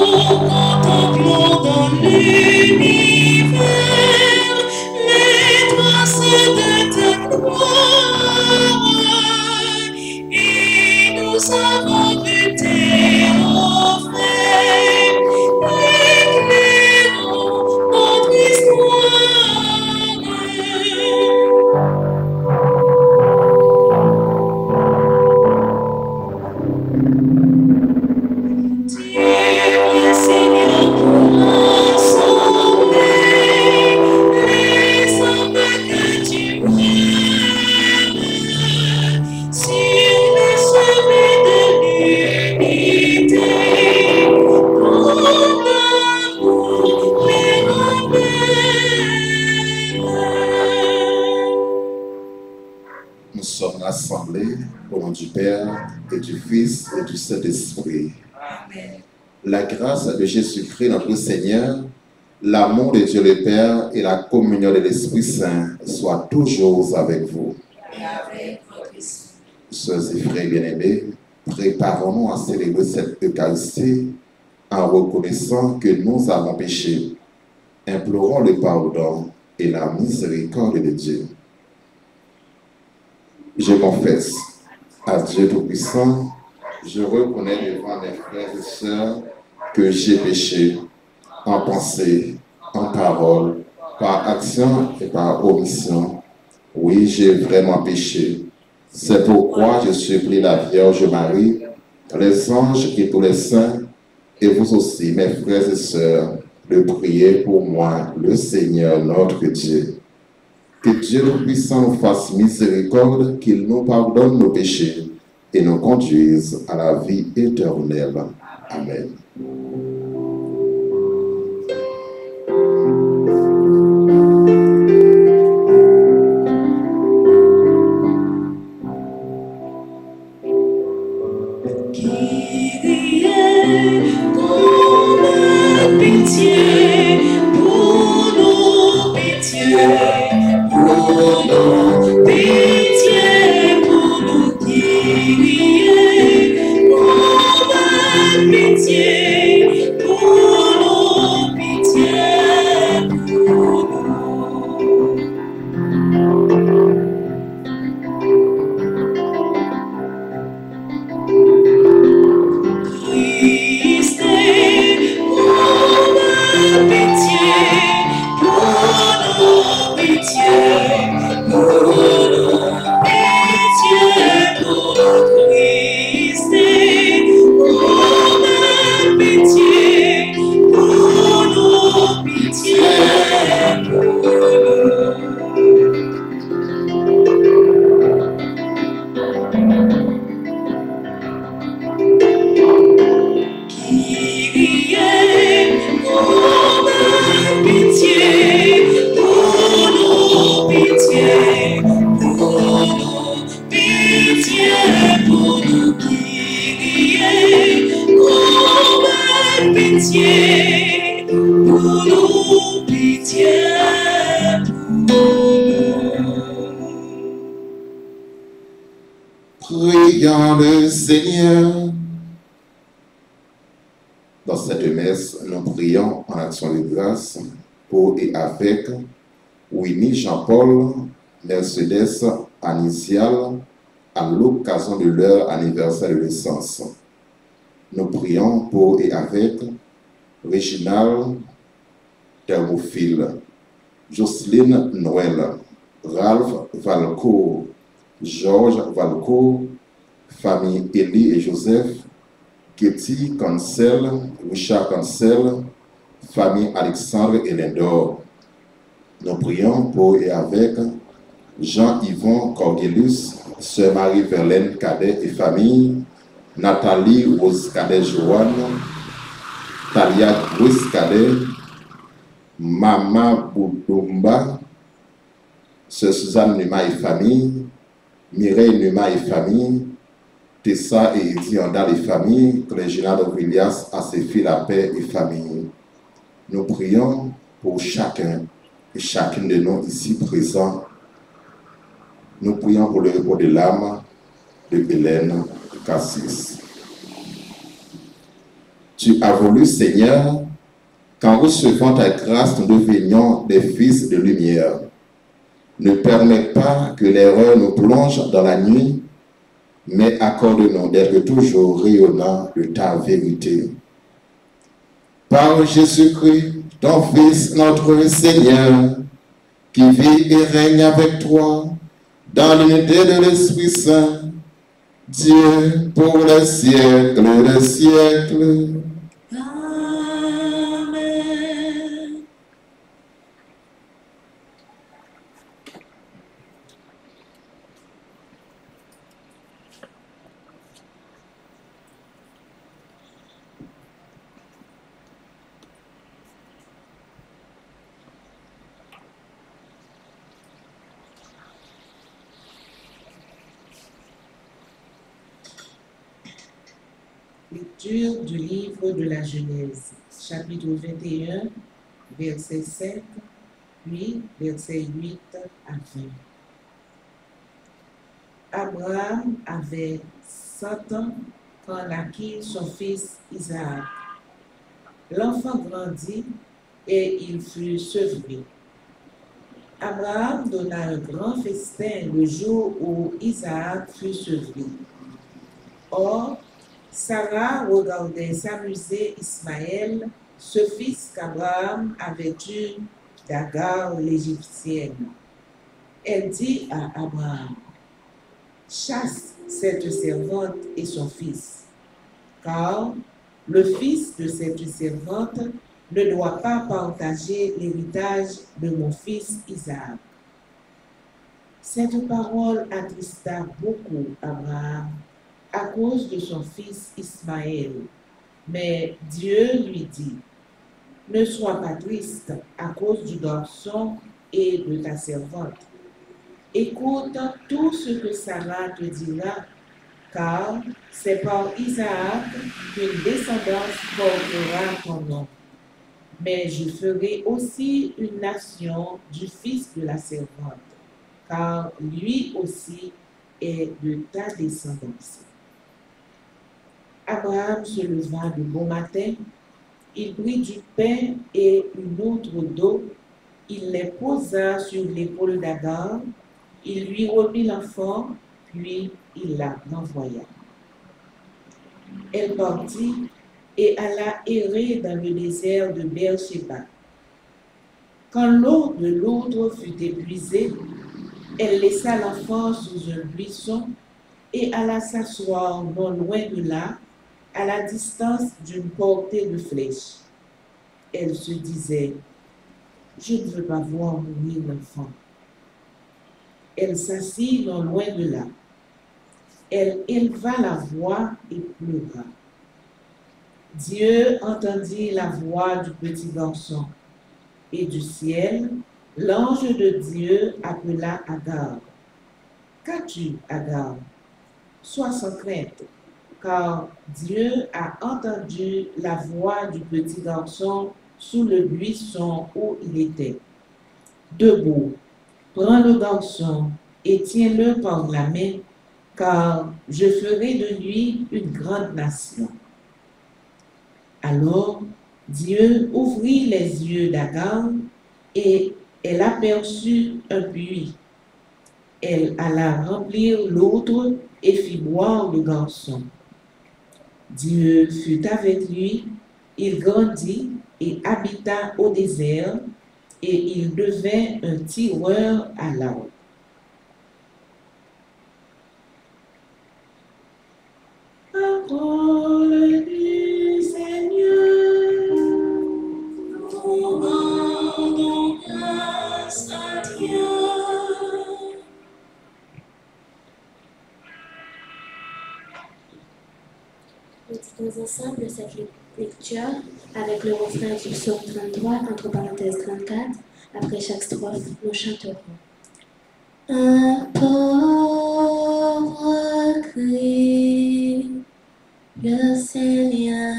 contemplons dans l'univers les traces de ta gloire et nous avons vu tes enfers éclairant notre histoire. Seigneur, pour rassembler les âmes que tu aimes sur les chemins de l'unité, ton amour les ramène. Nous sommes rassemblés au nom du Père et du Fils et du Saint-Esprit. Amen. La grâce de Jésus-Christ, notre Seigneur, l'amour de Dieu le Père et la communion de l'Esprit Saint soient toujours avec vous. Et avec votre esprit. Sœurs et frères bien-aimés, préparons-nous à célébrer cette Eucharistie en reconnaissant que nous avons péché. Implorons le pardon et la miséricorde de Dieu. Je confesse à Dieu Tout-Puissant, je reconnais devant mes frères et sœurs que j'ai péché en pensée, en parole, par action et par omission. Oui, j'ai vraiment péché. C'est pourquoi je supplie la Vierge Marie, les anges et tous les saints, et vous aussi, mes frères et sœurs, de prier pour moi, le Seigneur notre Dieu. Que Dieu Tout-Puissant nous fasse miséricorde, qu'il nous pardonne nos péchés et nous conduise à la vie éternelle. Amen. Kyrie, comme pitié pour nous, pitié pour nous, pitié pour nous, Kyrie, comme pitié pour nous, pitié pour nous. Christ, comme pitié pour nous, pitié pour nous, pitié pour nous, Christ, comme pitié pour nous, pitié pour nous. Kyrie, comme pitié pour nous, pitié pour nous, pitié pour nous, Kyrie, comme pitié pour nous, pitié pour nous. Prions le Seigneur. Dans cette messe, nous prions en action de grâce pour et avec Winnie Jean-Paul, Mercedes Anisial, à l'occasion de leur anniversaire de naissance. Nous prions pour et avec Réginald Thermophile, Jocelyne Noël, Ralph Valcourt, Georges Valcourt, famille Élie et Joseph, Ketty Cancel, Richard Cancel, famille Alexandre et Lindor. Nous prions pour et avec Jean-Yvon Corgelius, Sœur Marie-Verlaine Cadet et famille, Nathalie Rose Cadet Joanne, Talia Bruce Cadet, Mama Boudoumba, Sœur Suzanne Numa et famille, Mireille Numa et famille, Tessa et Edith Andal et famille, Réginald Williams, à ses filles la paix et famille. Nous prions pour chacun et chacune de nous ici présents. Nous prions pour le repos de l'âme de Hélène Cassis. Tu as voulu, Seigneur, qu'en recevant ta grâce, nous devenions des fils de lumière. Ne permets pas que l'erreur nous plonge dans la nuit, mais accorde-nous d'être toujours rayonnants de ta vérité. Par Jésus-Christ, ton Fils, notre Seigneur, qui vit et règne avec toi dans l'unité de l'Esprit Saint, Dieu pour les siècles des siècles. Amen. Lecture du livre de la Genèse, chapitre 21, verset 5, puis verset 8 à 20. Abraham avait 100 ans quand naquit son fils Isaac. L'enfant grandit et il fut sevré. Abraham donna un grand festin le jour où Isaac fut sevré. Or, Sarah regardait s'amuser Ismaël, ce fils qu'Abraham avait eu d'Agar l'Égyptienne. Elle dit à Abraham, « Chasse cette servante et son fils, car le fils de cette servante ne doit pas partager l'héritage de mon fils Isaac. » Cette parole attrista beaucoup Abraham à cause de son fils Ismaël. Mais Dieu lui dit, « Ne sois pas triste à cause du garçon et de ta servante. Écoute tout ce que Sarah te dira, car c'est par Isaac qu'une descendance portera ton nom. Mais je ferai aussi une nation du fils de la servante, car lui aussi est de ta descendance. » Abraham se leva de bon matin, il prit du pain et une autre d'eau, il les posa sur l'épaule d'Agar, il lui remit l'enfant, puis il la renvoya. Elle partit et alla errer dans le désert de Beersheba. Quand l'eau de l'autre fut épuisée, elle laissa l'enfant sous un buisson et alla s'asseoir non loin de là, à la distance d'une portée de flèche. Elle se disait, « Je ne veux pas voir mourir l'enfant. » Elle s'assit non loin de là. Elle éleva la voix et pleura. Dieu entendit la voix du petit garçon, et du ciel, l'ange de Dieu appela Agar. « Qu'as-tu, Agar? Sois sans crainte, car Dieu a entendu la voix du petit garçon sous le buisson où il était. Debout, prends le garçon et tiens-le par la main, car je ferai de lui une grande nation. » Alors Dieu ouvrit les yeux d'Agar et elle aperçut un puits. Elle alla remplir l'autre et fit boire le garçon. Dieu fut avec lui, il grandit et habita au désert, et il devint un tireur à l'arc. Parole du Seigneur. Nous rendons grâce à Dieu. Méditons ensemble cette lecture avec le refrain du psaume 33, entre parenthèses 34. Après chaque strophe, nous chanterons. Un pauvre cri, le Seigneur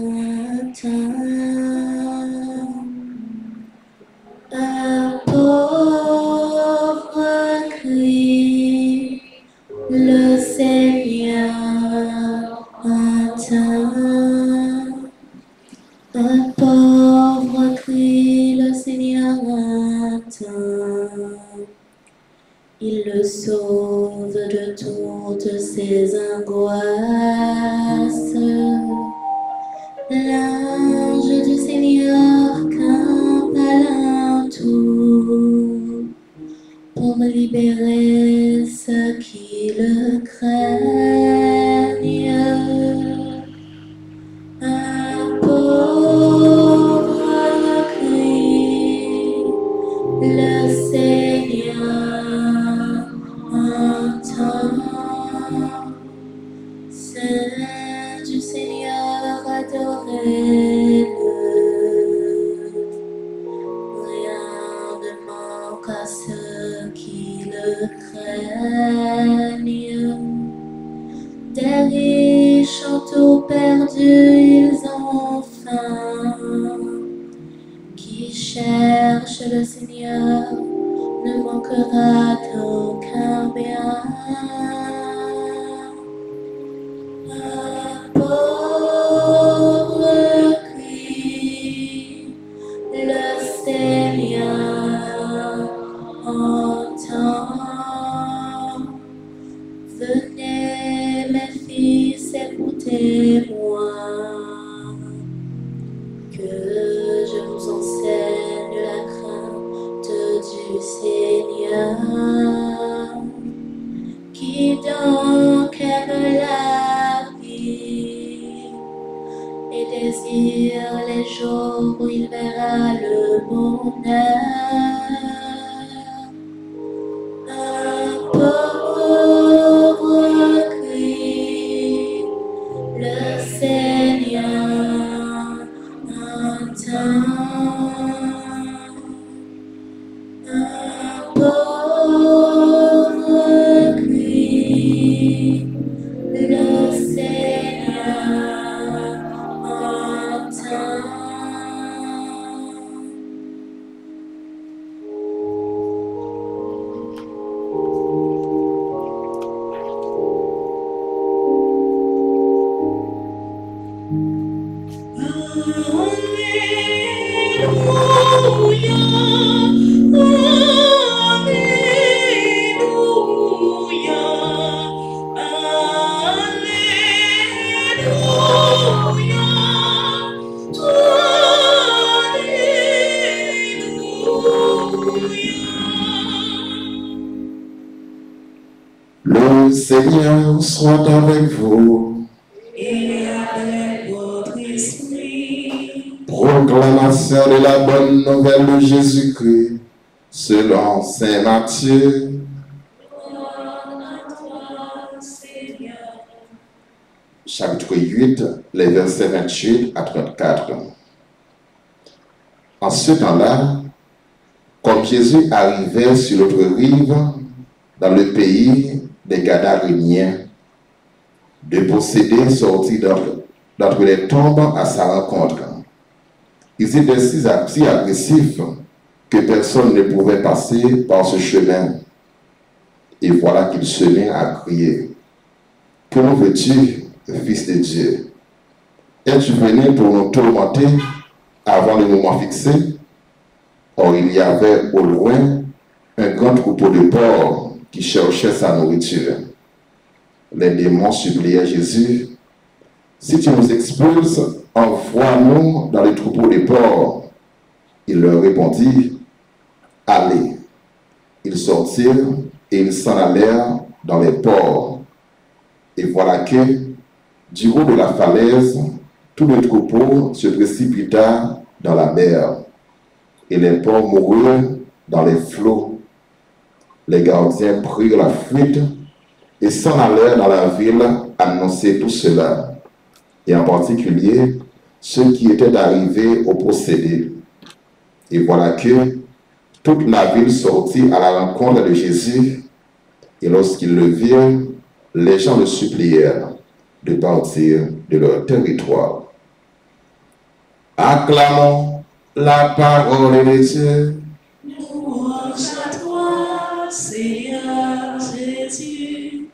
entend. Un pauvre cri, le Seigneur entend. Un pauvre crie, le Seigneur entend. Il le sauve de toutes ses angoisses. L'ange du Seigneur campe alentour pour libérer ceux qui le craignent. Un pauvre crie, le Seigneur entend. Saint du Seigneur, adorez-le. Rien ne manque à ceux qui le craignent. Des riches ont tout perdu, ils ont faim. Qui cherche le Seigneur ne manquera d'aucun bien. Un pauvre crie, le Seigneur entend. Venez mes fils, écoutez-moi, que je vous enseigne la crainte du Seigneur. Qui donc aime la vie et désire les jours où il verra le bonheur. Un pauvre crie, le Seigneur entend. Un pauvre crie, le Seigneur entend. Le Seigneur soit avec vous. Et avec votre esprit. Proclamation de la bonne nouvelle de Jésus-Christ selon Saint Matthieu. Gloire à toi, Seigneur. Chapitre 8, les versets 28 à 34. En ce temps-là, comme Jésus arrivait sur l'autre rive, dans le pays des Gadaréniens, deux possédés sortis d'entre les tombes à sa rencontre. Ils étaient si agressifs que personne ne pouvait passer par ce chemin. Et voilà qu'il se met à crier. « Que nous veux-tu, Fils de Dieu? Es-tu venu pour nous tourmenter avant le moment fixé? » Or, il y avait au loin un grand troupeau de porcs qui cherchait sa nourriture. Les démons suppliaient Jésus, « Si tu nous expulses, envoie-nous dans les troupeaux de porcs. » Il leur répondit, « Allez. » Ils sortirent et ils s'en allèrent dans les porcs. Et voilà que, du haut de la falaise, tout le troupeau se précipita dans la mer, et les porcs moururent dans les flots. Les gardiens prirent la fuite et s'en allèrent dans la ville annoncer tout cela, et en particulier ceux qui étaient arrivés au possédé. Et voilà que toute la ville sortit à la rencontre de Jésus, et lorsqu'ils le virent, les gens le supplièrent de partir de leur territoire. Acclamons la parole de Dieu. Louange à toi, Seigneur Jésus.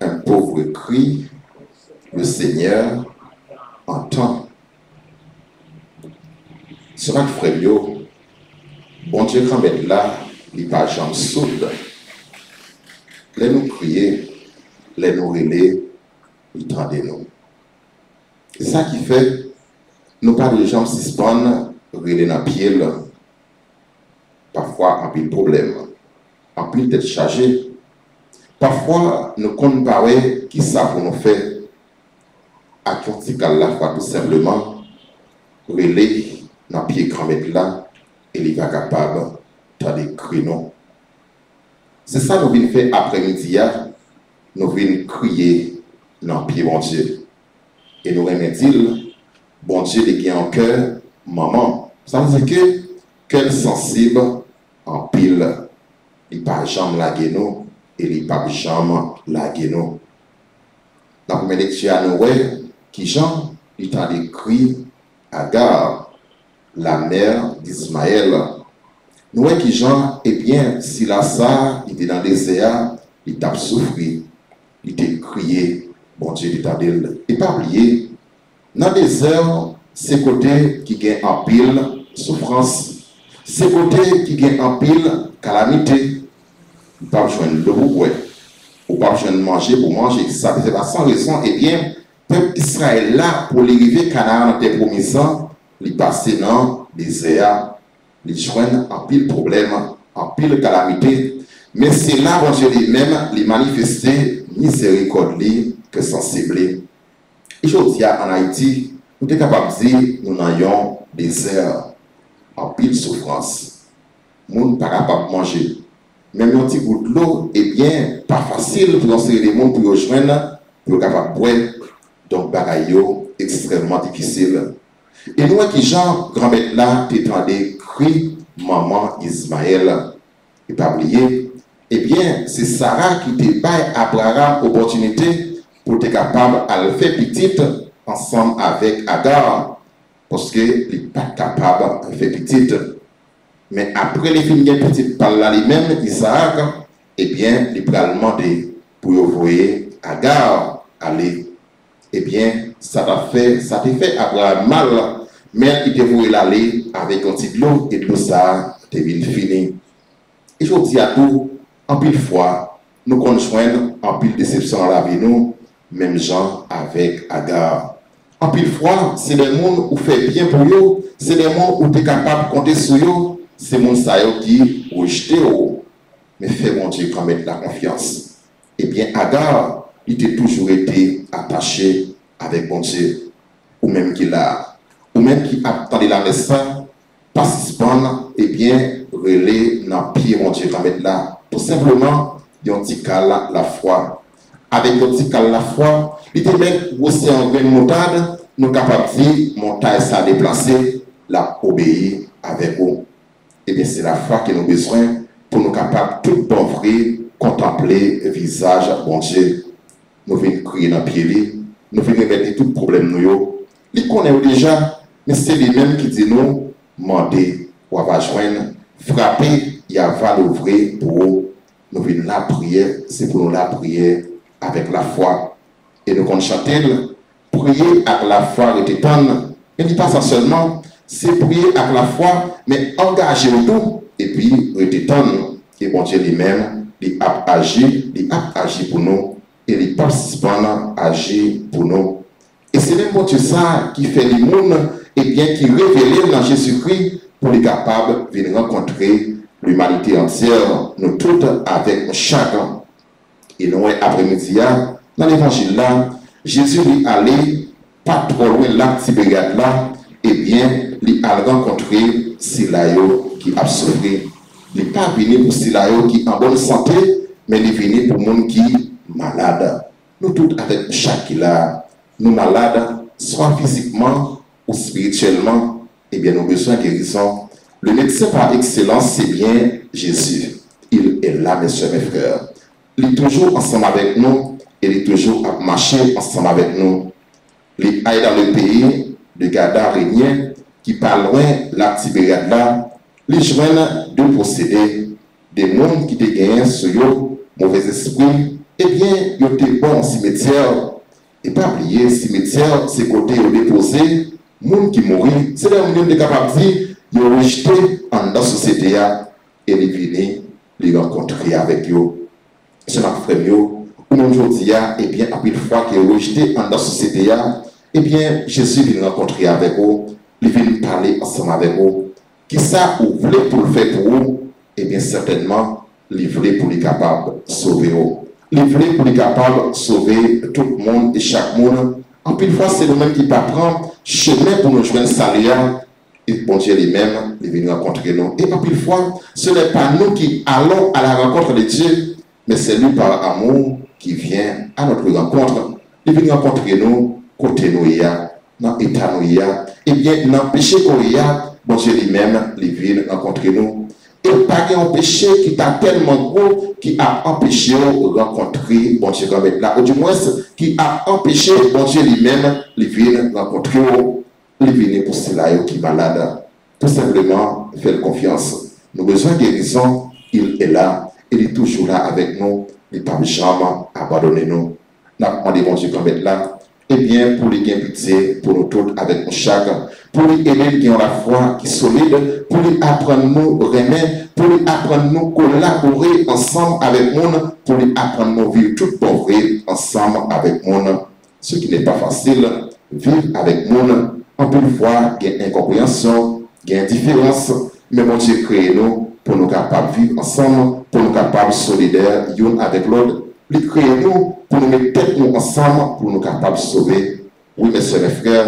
Un ouvre cri, le Seigneur entend. C'est vrai que frère, bon Dieu, quand même là, il n'est pas jamais sourde. Les nous crier, les nous relayer, il tendait nous. C'est ça qui fait, nous pas de gens suspendent, relayer dans le pied, parfois en pile problème, en pile tête chargée. Parfois, nous comparons qui ça pour nous faire, à qui on la fois tout simplement, relayer dans le pied grand mètre là, et il va capable de des créneaux. C'est ça que nous venons faire après-midi, nous venons crier dans le pied bon Dieu. Et nous remettons, bon Dieu, qui est en cœur, maman. Ça veut dire que cœur sensible en pile, il n'y a pas jamais la guéno et il n'y a pas jamais la guéno. Dans la première lecture, nous voyons qui Jean, il a décrit Agar, la mère d'Ismaël. Nous voyons qui Jean, eh bien, si la ça, il était dans le désert, il t'a souffert, il t'a crié, bon Dieu, il t'a dit, et pas oublier, dans le désert, c'est côté qui gagne en pile souffrance, c'est côté qui gagne en pile calamité, ou pas besoin de l'eau, ou pas besoin de manger pour manger, ça c'est pas sans raison, eh bien, peuple Israël là, pour l'arrivée Canaan dans tes promisants, il passe dans le désert, il joignent en pile problème, en pile calamité, mais c'est là, bon Dieu lui-même, les manifester miséricorde que sensible. Et je dis en Haïti, nous sommes capables de dire nous n'ayons désert, en pile souffrance. Nous ne sommes pas capables de manger. Même un petit bout de l'eau, eh bien, pas facile pour lancer les mondes pour rejoindre, pour capable de boire. Donc, bagaille extrêmement difficile. Et nous, qui Jean, grand-mère là, t'étendais, crie maman Ismaël. Et pas oublier, eh bien, c'est Sarah qui te baille Abraham opportunité pour être capable de le faire petite ensemble avec Agar. Parce qu'il n'est pas capable de faire petite. Mais après les filles petites par là lui-même, Isaac, eh bien, il va demander pour envoyer Agar aller. Eh bien, ça t'a fait Abraham mal, mais il devait aller avec un petit de l'eau et de l'eau ça, t'es bien fini. Et je vous dis à tout, en pile fois, nous conjoignons en pile déception dans la vie, nous, même gens avec Agar. En pile fois, c'est des mondes où fait bien pour eux, c'est des mondes où tu es capable de compter sur eux, c'est mon saillot qui rejette. Mais fais mon Dieu quand même la confiance. Eh bien, Agar, il a toujours été attaché avec mon Dieu. Ou même qu'il a, ou même qui attendait la médecin, participant, eh bien, relais dans le pied, mon Dieu, quand même là. Tout simplement, il y a un petit cas la foi. Avec un petit cas la foi, il était même aussi en grain de moutarde, nous capables de dire, montagne ça déplacé, la obéir avec vous. Eh bien, c'est la foi que nous avons besoin pour nous capables de tout bon vrai, contempler le visage bon Dieu. Nous venons crier dans le pied, nous venons mettre tout problème nous. Ils connaissent déjà, mais c'est lui-même qui dit nous, demander, ou va joindre, frapper, il va l'ouvrir pour nous. Nous venons la prière, c'est pour nous la prière avec la foi. Et nous comptons chanter, prier avec la foi et t'étonne. Et n'est pas ça seulement, c'est prier avec la foi, mais engager le tout, et puis t'étonne. Et bon Dieu lui-même, il a agi pour nous, et il participant agir pour nous. Et c'est même bon Dieu ça qui fait les mondes, et bien qui révèle dans Jésus-Christ pour les capables de venir rencontrer l'humanité entière, nous toutes avec chacun. Et nous, après-midi, dans l'évangile là, Jésus lui allait pas trop loin là, Tibériade là, et bien, il a rencontré Silayo qui a sauvé. Il n'est pas venu pour Silayo qui est en bonne santé, mais il est venu pour le monde qui est malade. Nous tous avec chaque là, nous malades, soit physiquement ou spirituellement, eh bien, nous avons besoin de guérison. Le médecin par excellence, c'est bien Jésus. Il est là, mes soeurs, mes frères. Il est toujours ensemble avec nous et il est toujours à marcher ensemble avec nous. Il est dans le pays de Gadarénien qui parle loin la Tibériade là. Les joignent de posséder des mondes qui te gagnent sur eux, mauvais esprits, eh bien, il était bon cimetière. Et pas oublier, cimetière, c'est côté déposé, monde qui mourit, c'est là où on est capable de dire, ils ont rejeté en la société et ils viennent les rencontrer avec eux. C'est ma frère, aujourd'hui, eh bien, après une fois qu'ils ont rejeté en la société, eh bien, Jésus vient rencontrer avec eux, il vient parler ensemble avec eux. Qui ça, vous voulez pour le faire pour vous? Eh bien, certainement, il voulait pour les capables de sauver eux. Il voulait pour les capables de sauver tout le monde et chaque monde. En plus, fois, c'est nous-mêmes qui prend chemin pour nous joindre salut. Et bon Dieu lui-même, il vient rencontrer nous. Et en plus, fois, ce n'est pas nous qui allons à la rencontre de Dieu, mais c'est lui par amour qui vient à notre rencontre. Il vient rencontrer nous, côté nous, dans l'état nous, et bien, dans le péché qu'on y a, bon Dieu lui-même, il vient rencontrer nous. Et pas un péché qui t'a tellement gros qui a empêché de rencontrer bon Dieu comme là, ou du moins qui a empêché bon Dieu lui-même, il vient rencontrer, il vient pour cela qui est malade. Tout simplement, faire confiance. Nous avons besoin de guérison, il est là, il est toujours là avec nous, il ne peut jamais abandonner nous. Nous avons demandé bon Dieu comme là. Eh bien, pour les gains pitié, pour nous tous avec nous chaque, pour les aider qui ont la foi qui est solide, pour les apprendre nous remettre, pour les apprendre nous collaborer ensemble avec nous, pour les apprendre nous vivre toute pauvre ensemble avec nous. Ce qui n'est pas facile, vivre avec nous, en plus de fois, il y a incompréhension, il y a indifférence, mais mon Dieu crée nous pour nous capables de vivre ensemble, pour nous capables de solidaires, l'un avec l'autre. Il crée nous pour nous mettre tête nous ensemble, pour nous capables de sauver. Oui, mes soeurs et frères,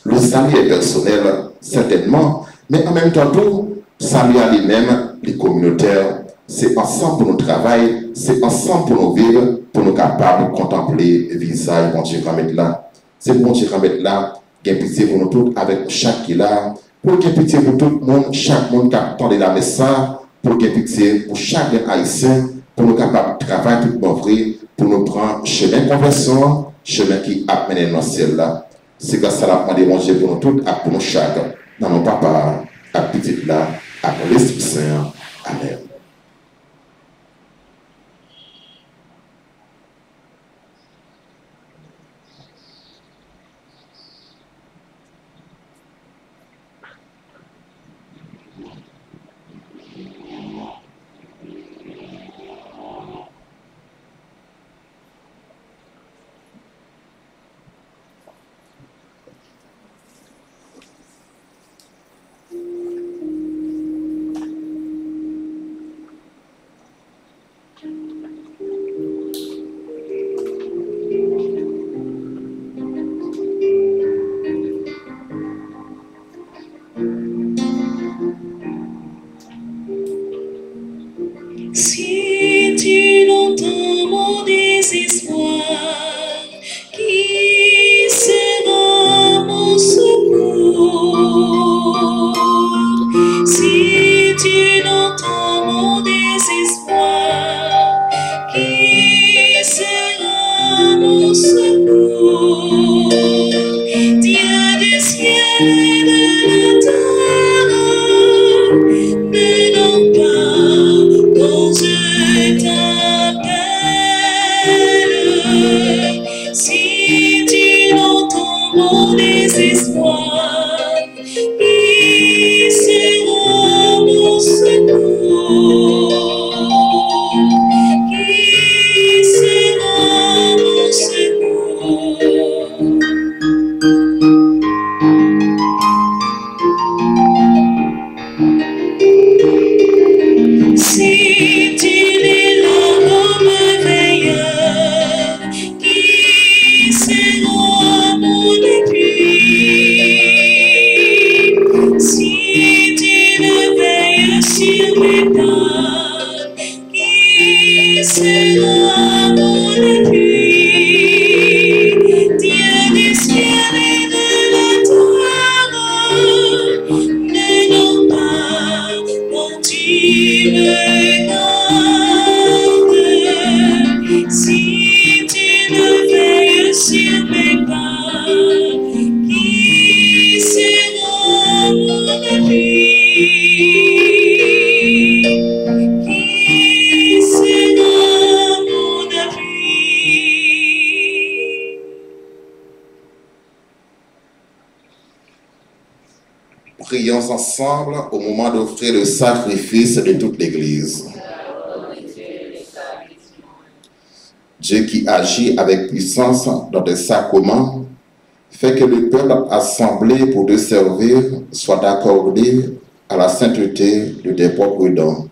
le salut est personnel, certainement, mais en même temps, tout salut à lui-même, les communautaires, c'est ensemble pour nous travailler, c'est ensemble pour nous vivre, pour nous capables de contempler le visage, bon Dieu, va mettre là. C'est bon Dieu, va mettre là, qu'il y ait pitié pour nous tous, avec chaque qui est là, pour qu'il y ait pitié pour tout le monde, chaque monde qui attend la message, pour qu'il y ait pitié pour chaque haïtien, pour nous capables de travailler tout bon vrai, pour nous prendre chemin de conversion, chemin qui amène dans le ciel là. C'est grâce à la foi de mon Dieu pour nous tous, et pour nous chaque, dans nos papas, à petite là, à l'Esprit Saint. Amen. Si tu n'entends mon désespoir, qui sera mon secours? Si tu n'entends mon désespoir, qui sera mon secours? Dieu du ciel et de la terre, ne non pas quand je t'appelle. Si tu n'entends mon désespoir, qui sera mon secours? Qui sera mon secours? Si tu es là comme veilleur, qui sera mon appui? Si tu me veilles sur mes pas, qui sera mon appui? Dieu du ciel et de la terre, ne non pas quand tu me gardes. Si tu me veilles sur mes pas, qui sera mon appui? Qui sera mon appui? Prions ensemble au moment d'offrir le sacrifice de toute l'Église. Dieu qui agit avec puissance dans des sacrements, fait que le peuple assemblé pour te servir soit accordé à la sainteté de tes propres dons.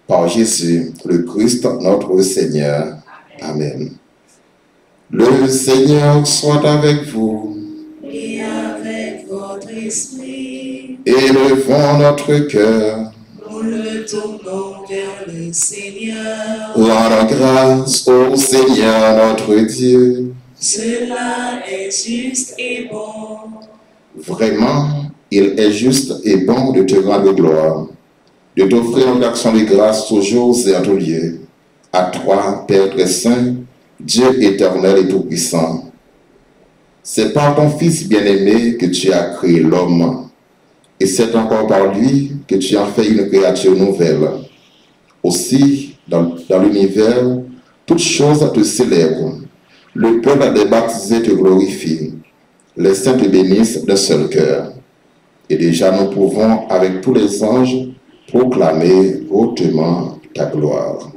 Par Jésus, le Christ, notre Seigneur. Amen. Le Seigneur soit avec vous. Et avec votre esprit, Élevons notre cœur. nous le tournons vers le Seigneur. Rendons grâce au Seigneur notre Dieu. Cela est juste et bon. Vraiment, il est juste et bon de te rendre gloire, de t'offrir une action de grâce toujours et en tout lieu. À toi, Père très saint, Dieu éternel et tout-puissant. C'est par ton Fils bien-aimé que tu as créé l'homme, et c'est encore par lui que tu en fais une créature nouvelle. Aussi, dans l'univers, toutes choses te célèbrent. Le peuple des baptisés te glorifie. Les saints te bénissent d'un seul cœur. Et déjà nous pouvons, avec tous les anges, proclamer hautement ta gloire.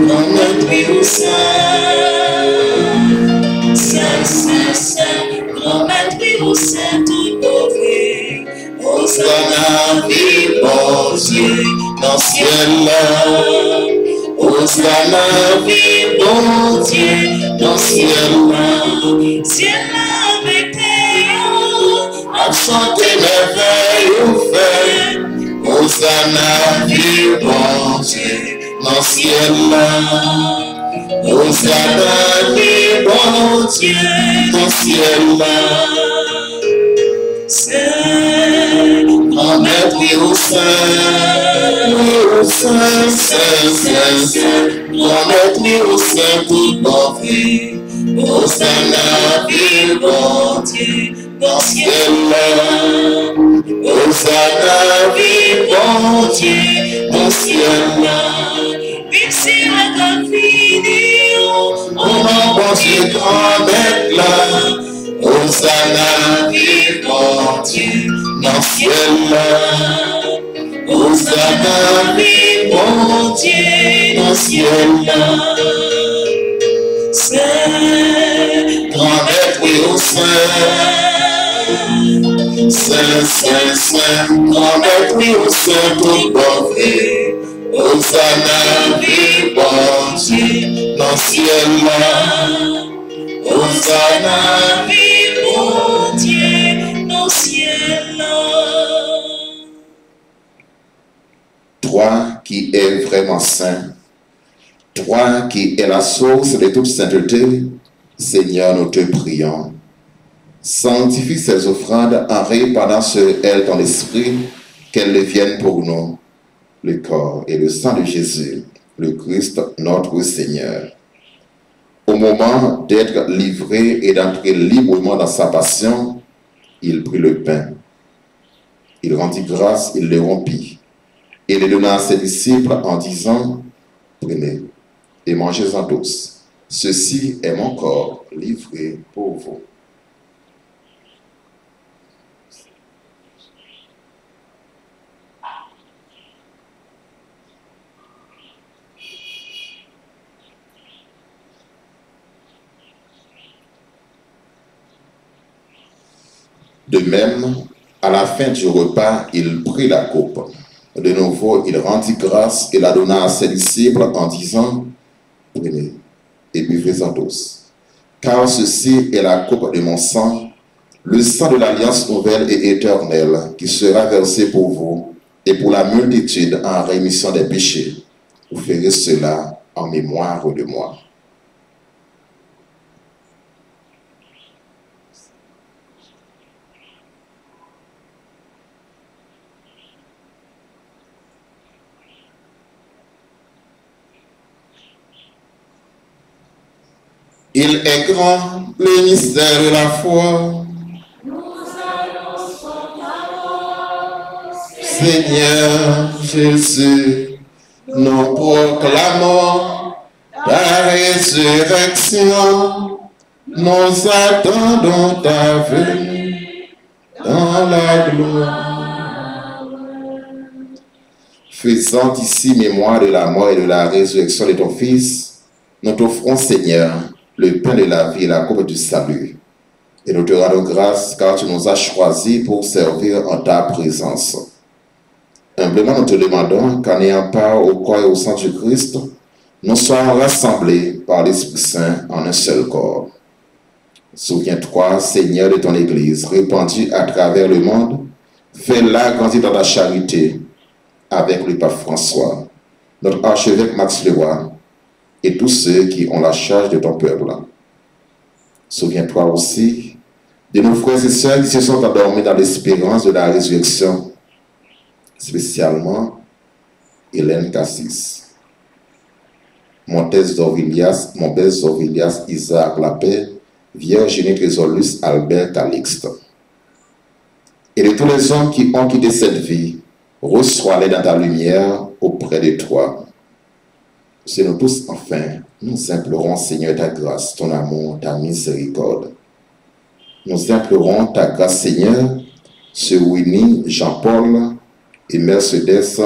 Dans notre vie au sein, dans notre vie au sein, tout mauvais. Hosanna, vive mon Dieu, dans le ciel là. Hosanna, vive mon Dieu, dans le ciel là. Ciel là avec tes absenté merveille ou fait. Hosanna, vive mon Dieu, dans le ciel là. Hosanna, vive mon Dieu, dans le ciel là. C'est en notre vie au sein, en notre vie au sein, tout mon vie. Hosanna, vive mon Dieu, dans le ciel là. Hosanna, vive mon Dieu, dans le ciel là. Vive si la grande vidéo, on en pense le grand maître là. Hosanna, vive mon Dieu, dans le ciel là. Hosanna, vive mon Dieu, dans le ciel là. C'est grand maître au sein. Saint, grand maître au sein, tout bon fait. Hosanna, vive mon Dieu, dans le ciel là. Hosanna, vive mon Dieu, dans le ciel là. Toi qui es vraiment saint, toi qui es la source de toute sainteté, Seigneur, nous te prions. Sanctifie ces offrandes en répandant sur elles ton esprit, qu'elles deviennent pour nous le corps et le sang de Jésus, le Christ, notre Seigneur. Au moment d'être livré et d'entrer librement dans sa passion, il prit le pain. Il rendit grâce, il le rompit et le donna à ses disciples en disant, prenez et mangez-en tous. Ceci est mon corps livré pour vous. De même, à la fin du repas, il prit la coupe. De nouveau, il rendit grâce et la donna à ses disciples en disant, prenez et buvez-en tous. Car ceci est la coupe de mon sang, le sang de l'alliance nouvelle et éternelle, qui sera versé pour vous et pour la multitude en rémission des péchés. Vous ferez cela en mémoire de moi. Il est grand, le mystère de la foi. Seigneur Jésus, nous proclamons ta résurrection, nous attendons ta venue dans la gloire. Faisant ici mémoire de la mort et de la résurrection de ton Fils, nous t'offrons, Seigneur, le pain de la vie et la coupe du salut. Et nous te rendons grâce car tu nous as choisis pour servir en ta présence. Humblement, nous te demandons qu'en ayant part au corps et au sang du Christ, nous soyons rassemblés par l'Esprit Saint en un seul corps. Souviens-toi, Seigneur, de ton Église, répandue à travers le monde, fais-la grandir dans ta charité avec le pape François, notre archevêque Max Leroy, et tous ceux qui ont la charge de ton peuple. Souviens-toi aussi de nos frères et sœurs qui se sont endormis dans l'espérance de la résurrection, spécialement Hélène Cassis, Montez d'Orvilias, Isaac Lapé, Virginie Trésolus, Albert Calixte. Et de tous les hommes qui ont quitté cette vie, reçois-les dans ta lumière auprès de toi. C'est nous tous, enfin, nous implorons, Seigneur, ta grâce, ton amour, ta miséricorde. Nous implorons ta grâce, Seigneur, sur Winnie, Jean-Paul et Mercedes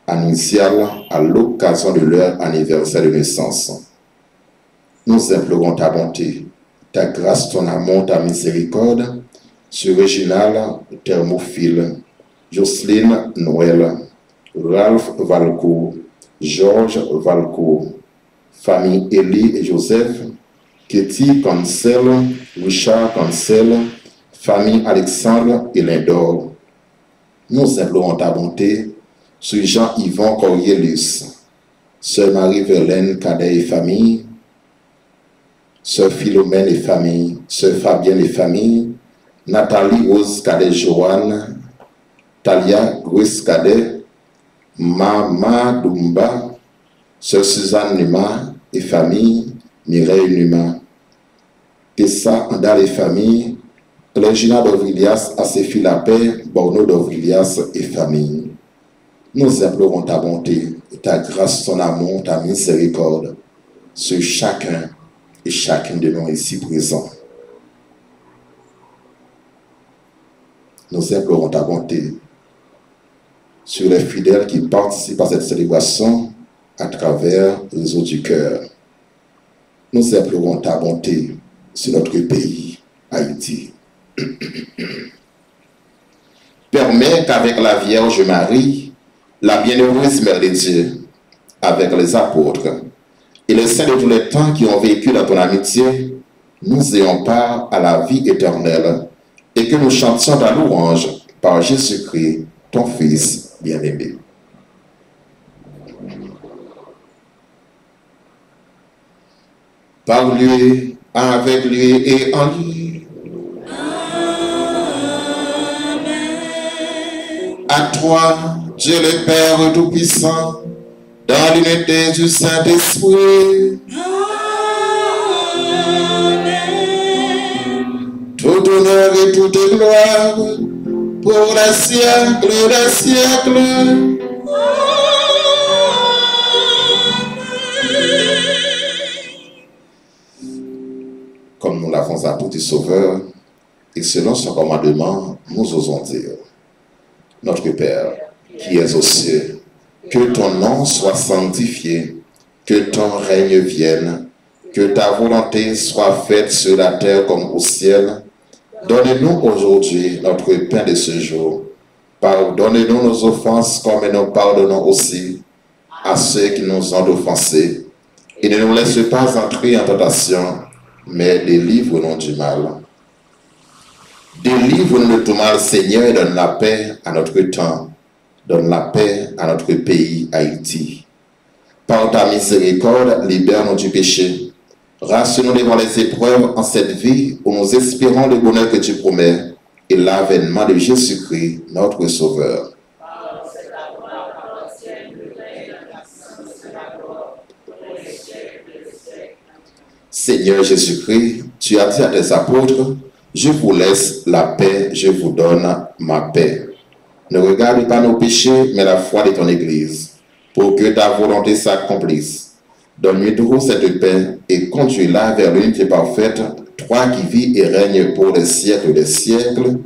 Annuncial à l'occasion de leur anniversaire de naissance. Nous implorons ta bonté, ta grâce, ton amour, ta miséricorde sur Réginal Thermophile, Jocelyne Noël, Ralph Valcourt, Georges Valcourt, famille Élie et Joseph, Ketty Cancel, Richard Cancel, famille Alexandre et Lindor. Nous implorons ta bonté sur Jean-Yvon Cornelius, Sœur Marie-Verlaine Cadet et famille, Sœur Philomène et famille, Sœur Fabienne et famille, Nathalie Rose Cadet Joanne, Talia Grace Cadet, Mama Dumba, Sœur Suzanne Numa et famille, Mireille Numa, Tessa Andal et famille, Clégina d'Orvilias, Acéphile Lapé, Borno d'Orvilias et famille. Nous implorons ta bonté, ta grâce, ton amour, ta miséricorde sur chacun et chacune de nous ici présents. Nous implorons ta bonté sur les fidèles qui participent à cette célébration à travers le réseau du cœur. Nous implorons ta bonté sur notre pays, Haïti. Permets qu'avec la Vierge Marie, la bienheureuse Mère de Dieu, avec les apôtres et les saints de tous les temps qui ont vécu dans ton amitié, nous ayons part à la vie éternelle et que nous chantions ta louange par Jésus-Christ, ton Fils bien-aimé. Par lui, avec lui et en lui. Amen. À toi, Dieu le Père Tout-Puissant, dans l'unité du Saint-Esprit. Amen. Tout honneur et toute gloire pour les siècles des siècles. Comme nous l'avons appris Sauveur, et selon son commandement, nous osons dire: Notre Père, qui es aux cieux, que ton nom soit sanctifié, que ton règne vienne, que ta volonté soit faite sur la terre comme au ciel. Donne-nous aujourd'hui notre pain de ce jour. Pardonne-nous nos offenses comme nous pardonnons aussi à ceux qui nous ont offensés. Et ne nous laisse pas entrer en tentation, mais délivre-nous du mal. Délivre-nous de tout mal, Seigneur, et donne la paix à notre temps. Donne la paix à notre pays, Haïti. Par ta miséricorde, libère-nous du péché. Rassure-nous devant les épreuves en cette vie où nous espérons le bonheur que tu promets et l'avènement de Jésus-Christ, notre Sauveur. Seigneur Jésus-Christ, tu as dit à tes apôtres: je vous laisse la paix, je vous donne ma paix. Ne regarde pas nos péchés, mais la foi de ton Église. pour que ta volonté s'accomplisse. Donne-lui toujours cette paix et conduis-la vers l'unité parfaite, toi qui vis et règnes pour les siècles des siècles.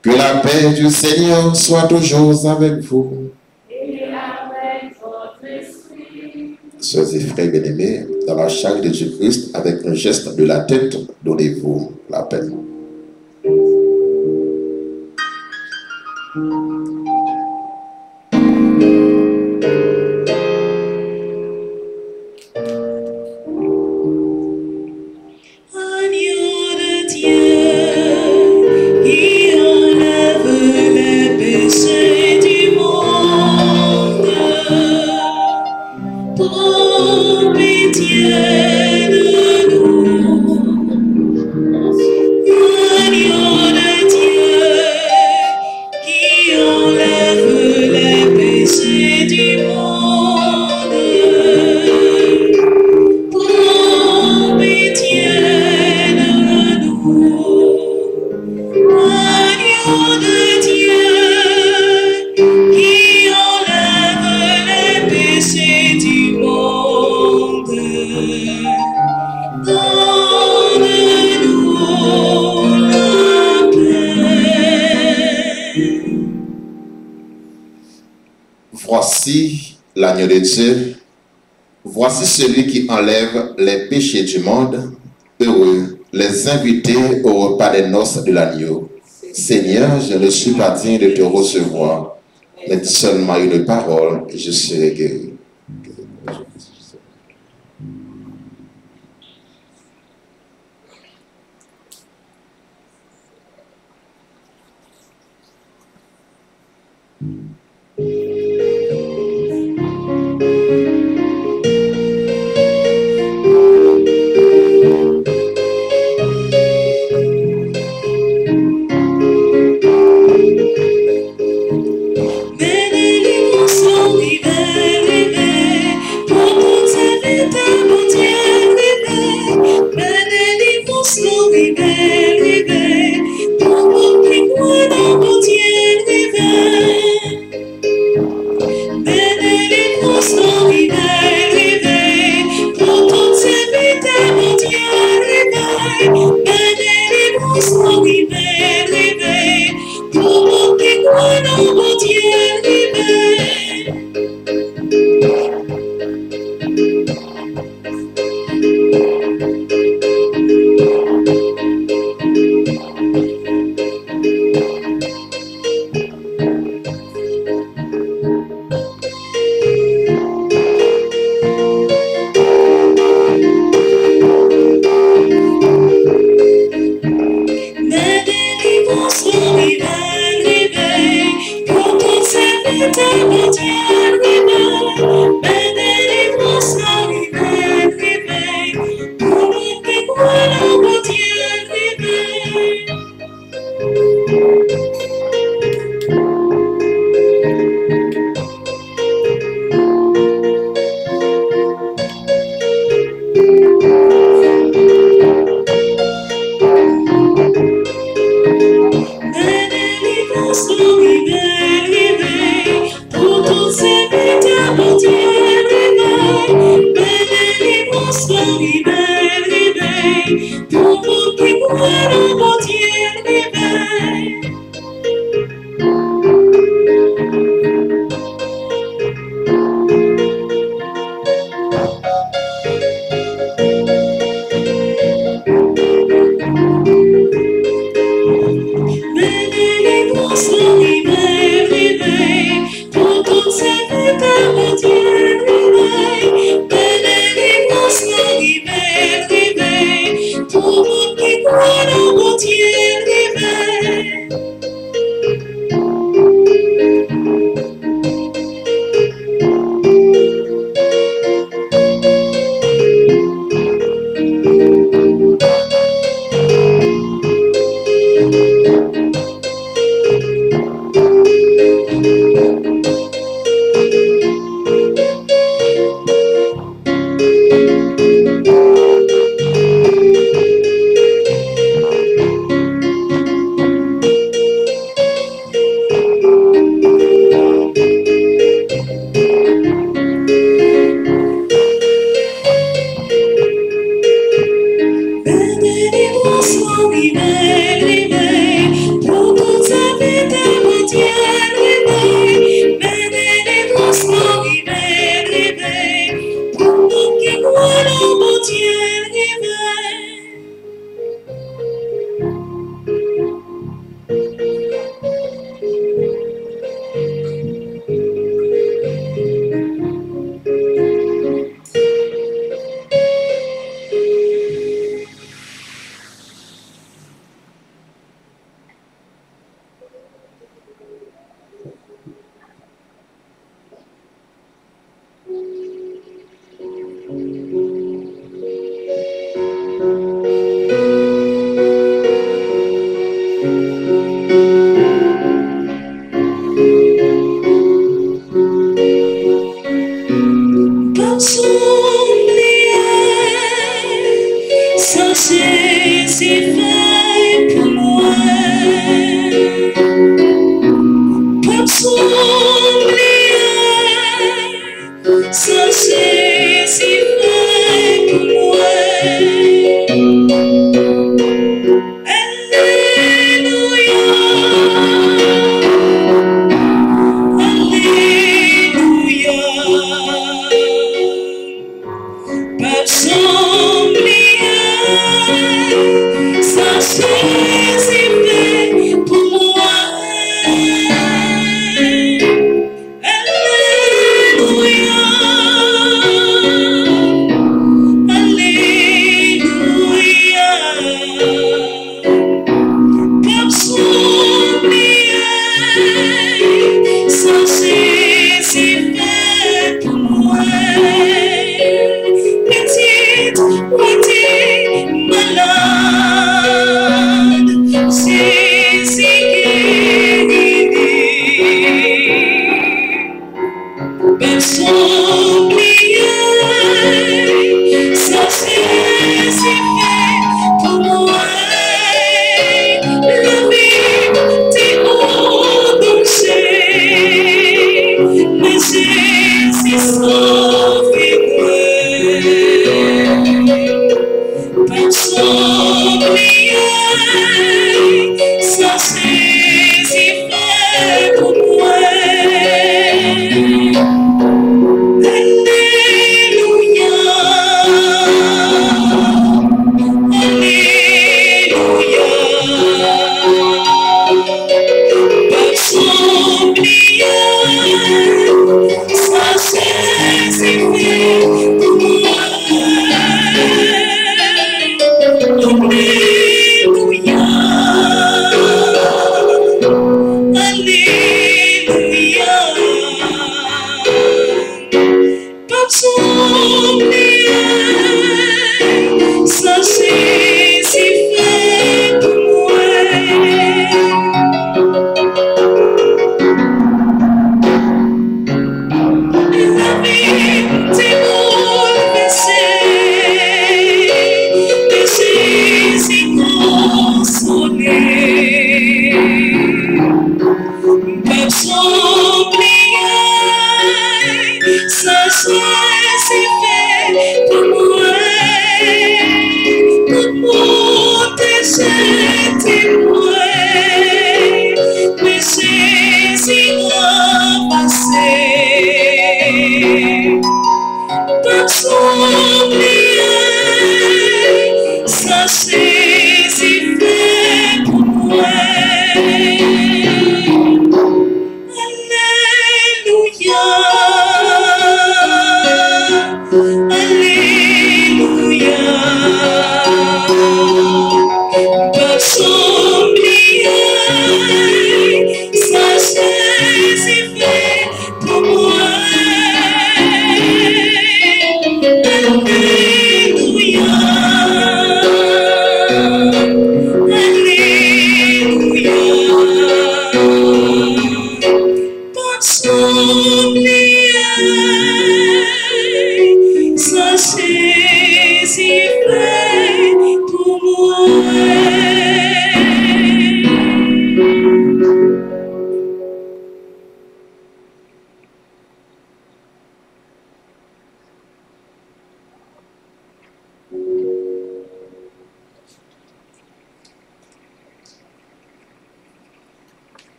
Que la paix du Seigneur soit toujours avec vous. Et avec votre esprit. Sœurs et frères bien-aimés, dans la charge de Jésus-Christ, avec un geste de la tête, donnez-vous la paix. Voici l'agneau de Dieu, voici celui qui enlève les péchés du monde. Heureux les invités au repas des noces de l'agneau. Seigneur, je ne suis pas digne de te recevoir, mais seulement une parole, je serai guéri. Pour qui croit en mon Dieu réveille.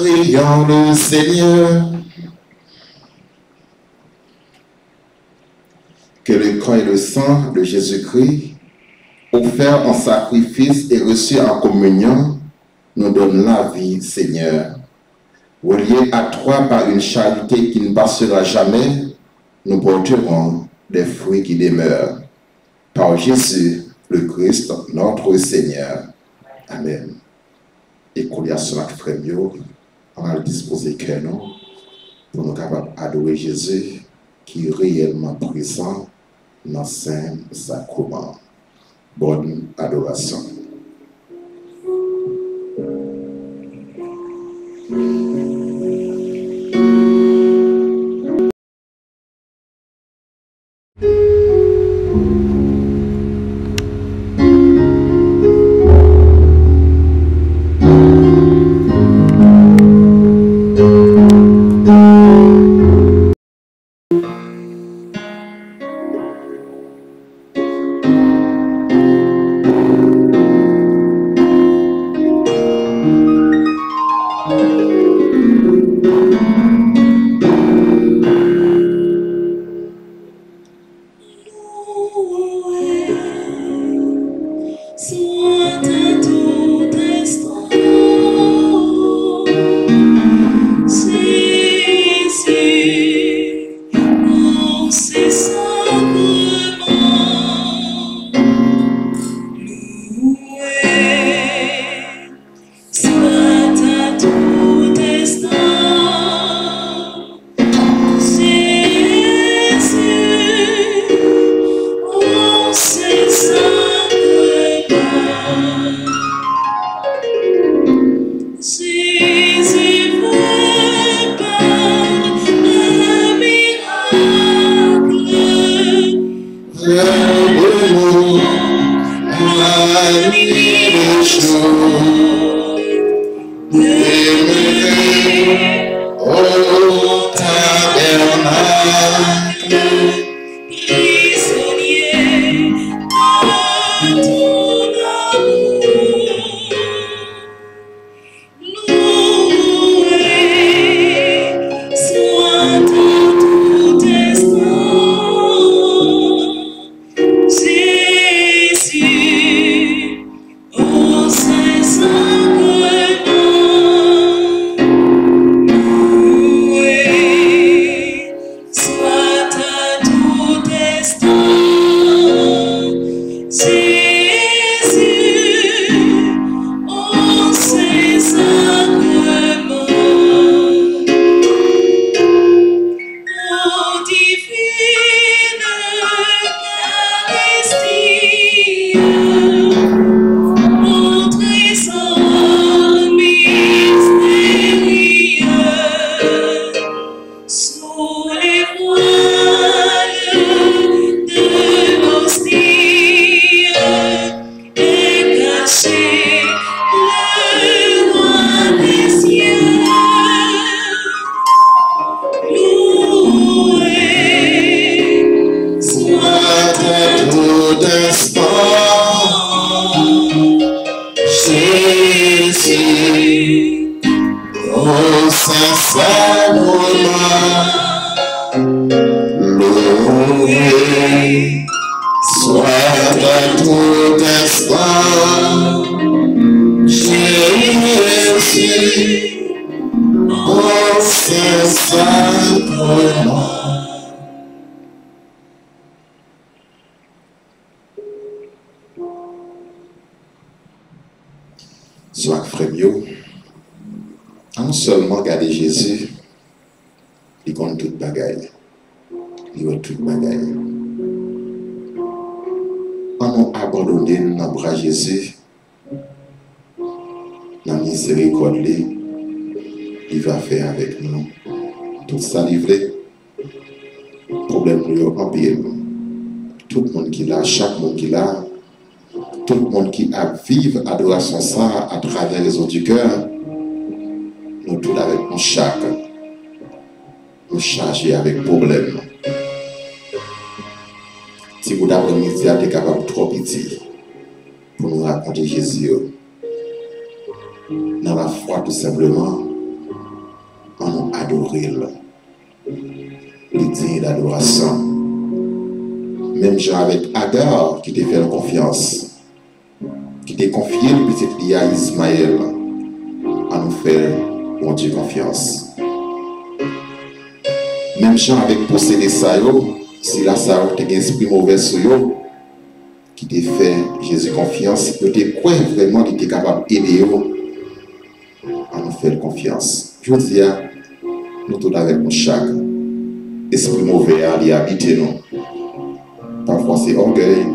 Prions le Seigneur. Que le corps et le sang de Jésus-Christ, offerts en sacrifice et reçus en communion, nous donnent la vie, Seigneur. Reliés à toi par une charité qui ne passera jamais, nous porterons des fruits qui demeurent. Par Jésus, le Christ, notre Seigneur. Amen. Et qu'on y a ce frère, on va le disposer que nous, pour nous capables d'adorer Jésus, qui est réellement présent dans Saint-Sacrement. Bonne adoration. Soit frère, non seulement regarder Jésus, il compte toute bagaille. Il compte toute bagaille. On nous abandonné dans le bras de Jésus, dans la miséricorde, il va faire avec nous. Tout ça livré, problème nous en pire. Tout le monde qui l'a, chaque monde qui l'a, tout le monde qui a vécu adoration ça à travers les eaux du cœur, nous tous avec nous chaque, nous charger avec problème. Si vous avez mis à être capable trop petit pour nous raconter Jésus, dans la foi tout simplement, on nous adorer. Les dignes d'adoration. Même gens avec Agar qui t'a fait confiance, qui t'a confié le petit lié à Ismaël, à nous faire, mon Dieu, confiance. Même gens avec possédé ça, si la ça a un esprit mauvais sur eux, qui t'a fait Jésus confiance, tu t'es quoi vraiment qui t'es capable d'aider à nous faire confiance. Je dis, nous tous avec nous chaque esprit mauvais à y habiter nous. Parfois c'est orgueil,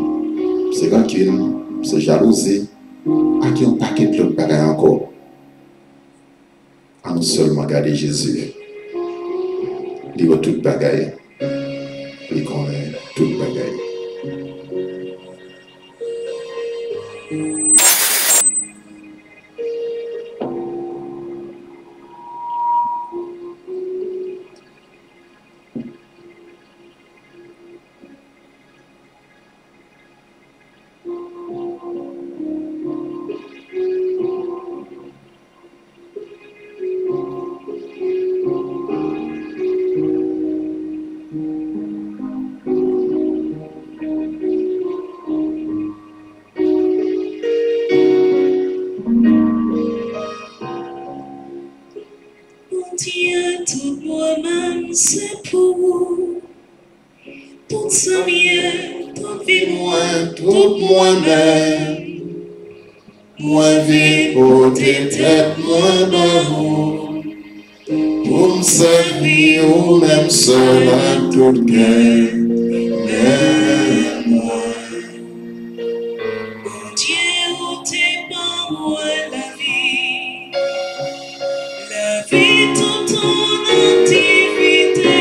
c'est rancune, c'est jalousie, à qui on paquet de l'autre bagaille encore. À nous seulement garder Jésus. Il veut toute bagaille. Il connaît toute bagaille. C'est pour vous, tout ça vient, tout vie moi, tout moi-même. Moi vie pour tes têtes, moi d'amour. Pour me servir ou même seul à tout cœur. Moi. Mon Dieu, où t'es pas moi la vie. La vie tout en activité.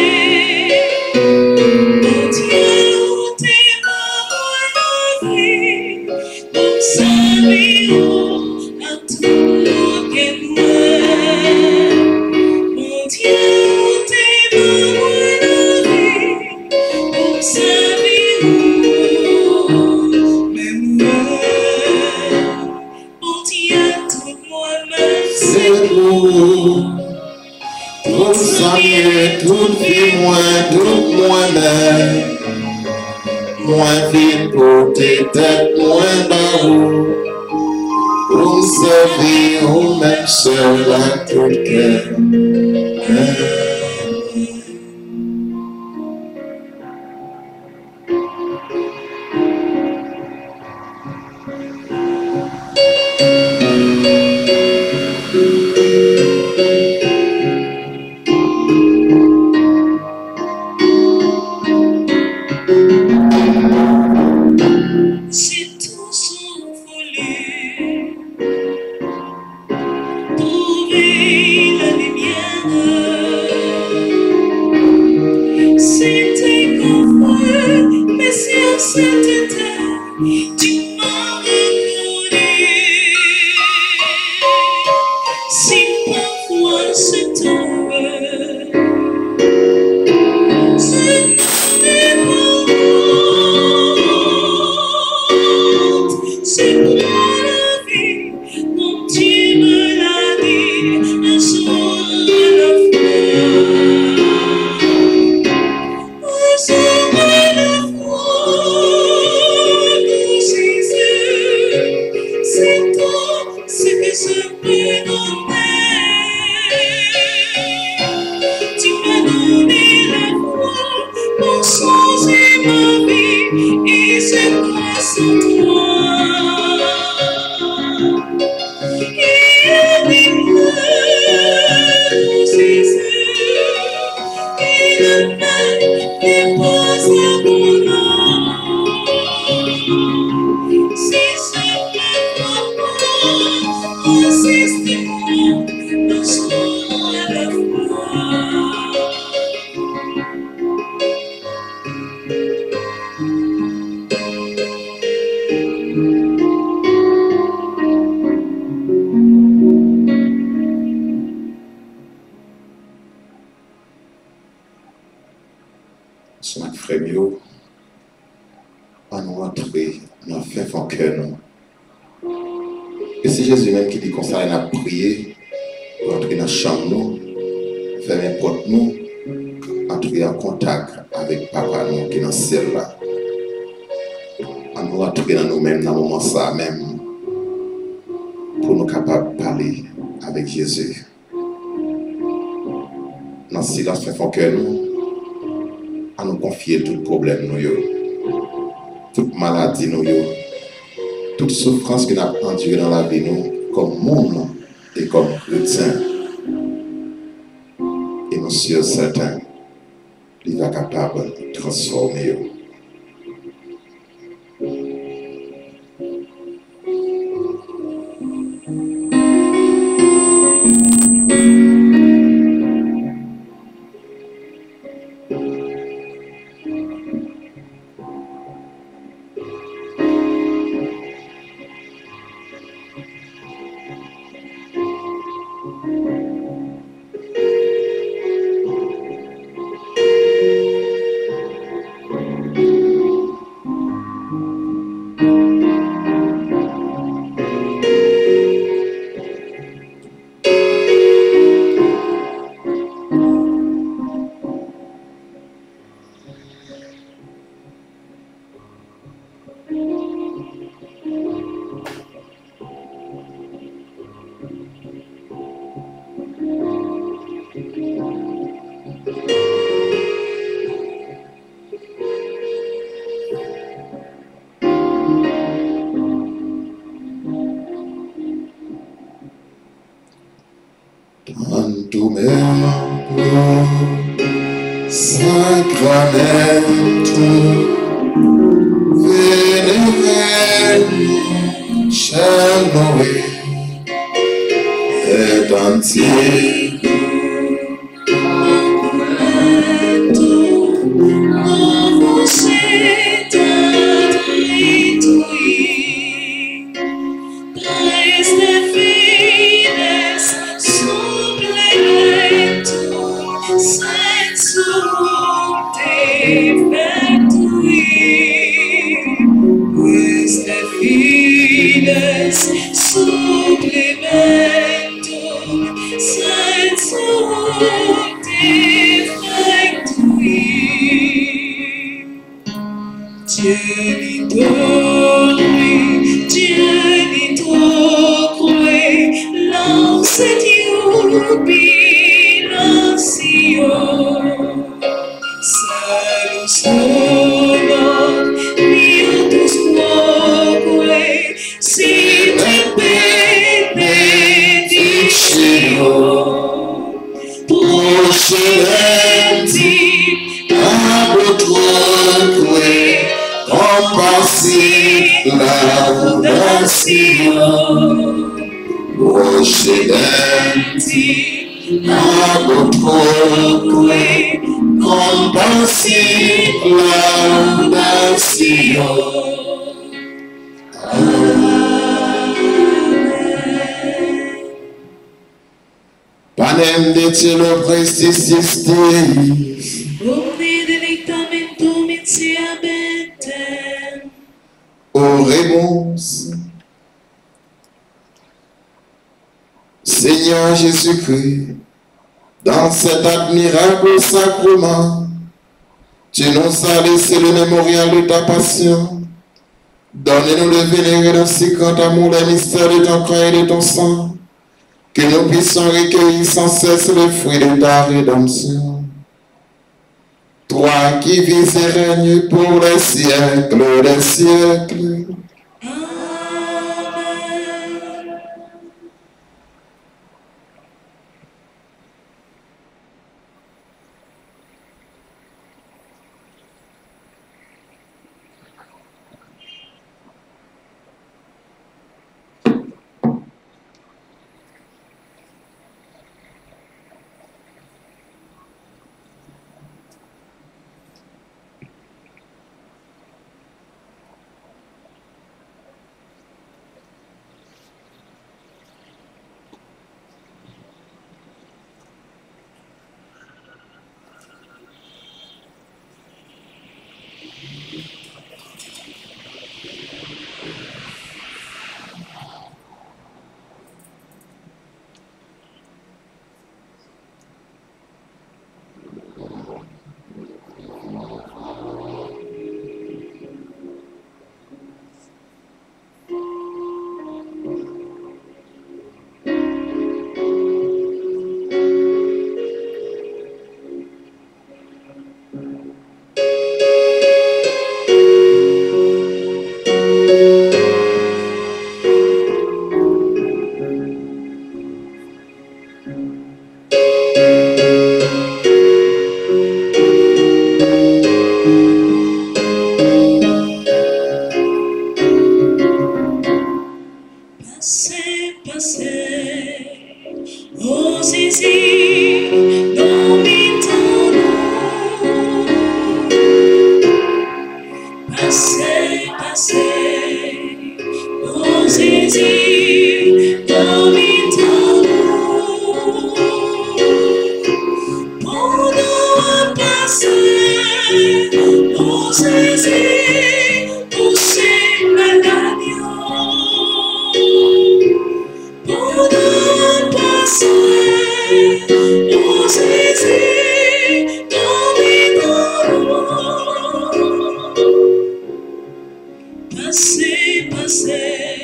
Mon Dieu, où t'es pas moi la vie. Pour me servir à tout cœur. Mon Dieu, t'es pas moi la vie. Pour me servir même moi. Mon Dieu, tout moi-même. C'est vous, tout ça vient, toute vie moi, tout moi-même. Moi vie pour tes têtes, moi d'amour. Pour me servir ou même seul à tout cœur. C'est tout son folie. Trouver la lumière. C'était confort, mais sur cette terre, tu m'as reconnu. Si parfois je tombe, je n'ai pas honte. C'est pour la vie, comme tu me l'as dit, un jour à la fois. Un jour à la fois, mon Jésus, c'est toi ce que je peux donner. Tu m'as donné la foi pour changer ma vie et je crois en toi. Et avec moi, mon Jésus, et le mal dépose à mon âme. Si je peux comprendre, insiste-moi, un jour à la fois. Son frère, à nous entrer dans le fin fond cœur. Et c'est Jésus même qui dit qu'on s'arrête à prier, rentrer dans la chambre, faire n'importe nous, entrer en contact avec papa nous qui est dans le ciel là. À nous entrer dans nous-mêmes dans le moment ça même pour nous capables de parler avec Jésus. Dans le silence fait que nous, à nous confier tout problème nous, toute maladie nous, toute souffrance que nous avons endurée dans la vie nous, comme monde et comme chrétien. Et nous sommes certains, il va capable de transformer. Sacramento, venerem, shalom, et antico, novus et adritui, praes de fides supplementum, sensum defectui, queste fides supplementum, sensum defectui. Genitori, lauset jubilatio, salus honor virtus quoque sit benedictio, procedenti ab utroque compassit laudatio, procedenti ab utroque compassit laudatio. Panem de cielo prestis Deus, omni delectamentum initiamentem. Oremus. Seigneur Jésus-Christ, dans cet admirable sacrement, tu nous as laissé le mémorial de ta passion. Donne-nous de vénérer dans si grand amour les mystères de ton corps et de ton sang, que nous puissions recueillir sans cesse le fruit de ta rédemption. Toi qui vis et règnes pour les siècles des siècles. Passez, passez, oh Jésus, dans mes temps. Passez, passez, oh Jésus, dans mes temps. Pendant passer, oh Jésus, touchez ma gagnante. Pendant passer, oh Jésus, dans mes temps. Passez, passez,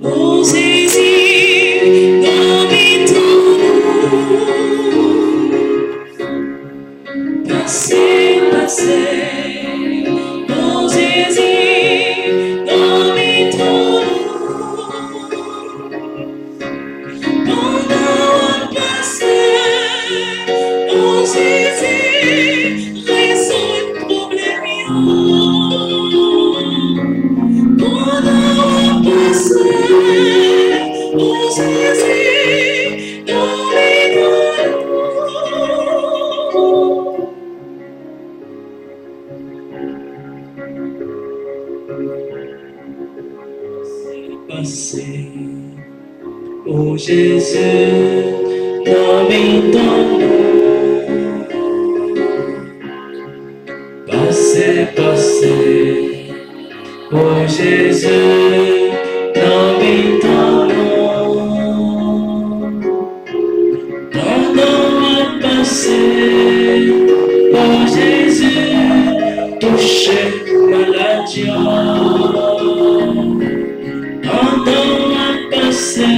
oh Jésus, dans mes temps. Passez, passez, oh Jésus, dans mes temps. Pendant passer, oh Jésus, résout le problème. Pendant passer, oh Jésus, dans mes temps. Passez, oh Jésus, dans mes temps. Passez, passez, oh Jésus, dans mes temps. Pendant passer, oh Jésus, touchez maladie. Pendant passer,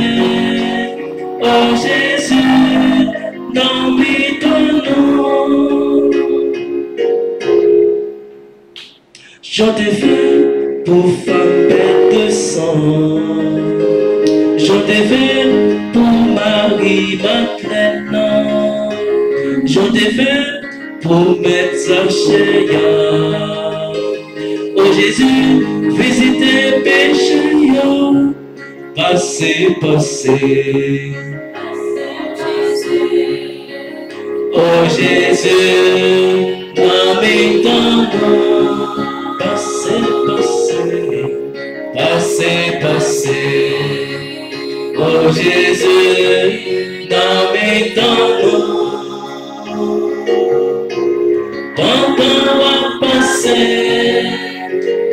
oh Jésus, dans mes temps. Je t'ai fait pour femme bête de sang. Je t'ai fait pour Marie maintenant. Je t'ai fait pour mettre sa chair. Oh Jésus, visitez péché. Passez, passez. Oh Jésus, dans mes temps. Passez, passez. Passez, passez. Oh Jésus, dans mes temps. Pendant à passer,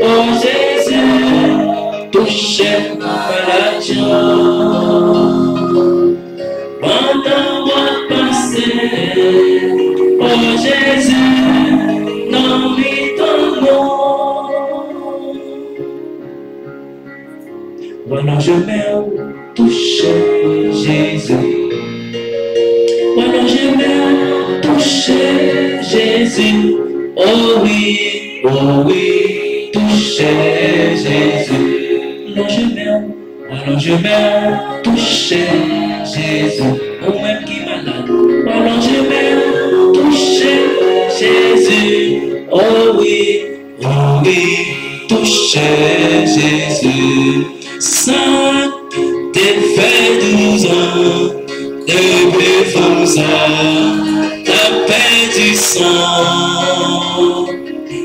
oh Jésus, touchez maladie. Pendant à passer, oh Jésus, dans mes temps. Voilà, je m'aime, touchez Jésus. Voilà, je m'aime, touchez Jésus. Oh oui, touchez Jésus. Alors je m'aime, touchez Jésus. Oh même qui est malade. Alors je m'aime, touchez Jésus. Oh oui, touchez Jésus. Ça t'es fait 12 ans, depuis comme ça, t'as perdu sang.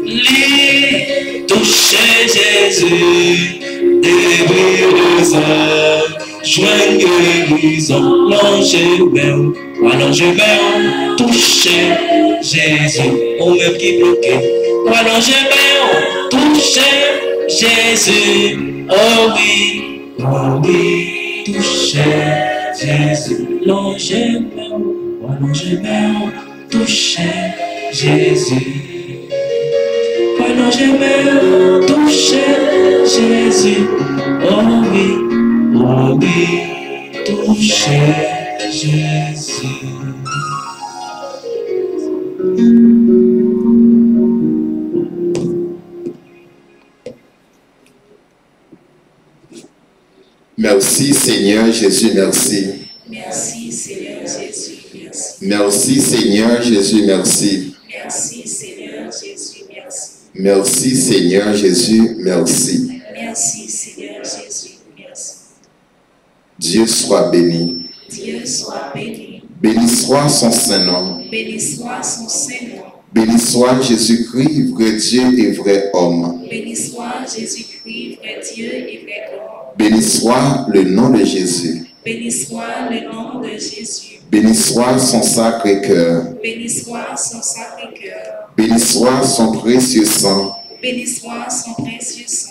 Lui, touchez Jésus, depuis 2 ans, joigne guérison, alors je vais toucher Jésus, au même qui bloqué, alors je vais toucher Jésus, oh oui, toucher Jésus, alors je vais toucher Jésus. Alors je vais toucher Jésus, oh oui, toucher Jésus. Merci Seigneur Jésus, merci. Merci Seigneur Jésus, merci. Merci Seigneur Jésus, merci. Merci Seigneur Jésus, merci. Merci Seigneur Jésus, merci. Merci Seigneur Jésus, merci. Dieu soit béni. Dieu soit béni. Béni soit son Saint-Nom. Béni soit son Saint-Nom. Béni soit Jésus-Christ, vrai Dieu et vrai homme. Béni soit Jésus-Christ, vrai Dieu et vrai homme. Béni soit le nom de Jésus. Béni soit le nom de Jésus. Béni soit son sacré cœur. Béni soit son Sacré-Cœur. Béni soit son précieux sang. Béni soit son précieux sang.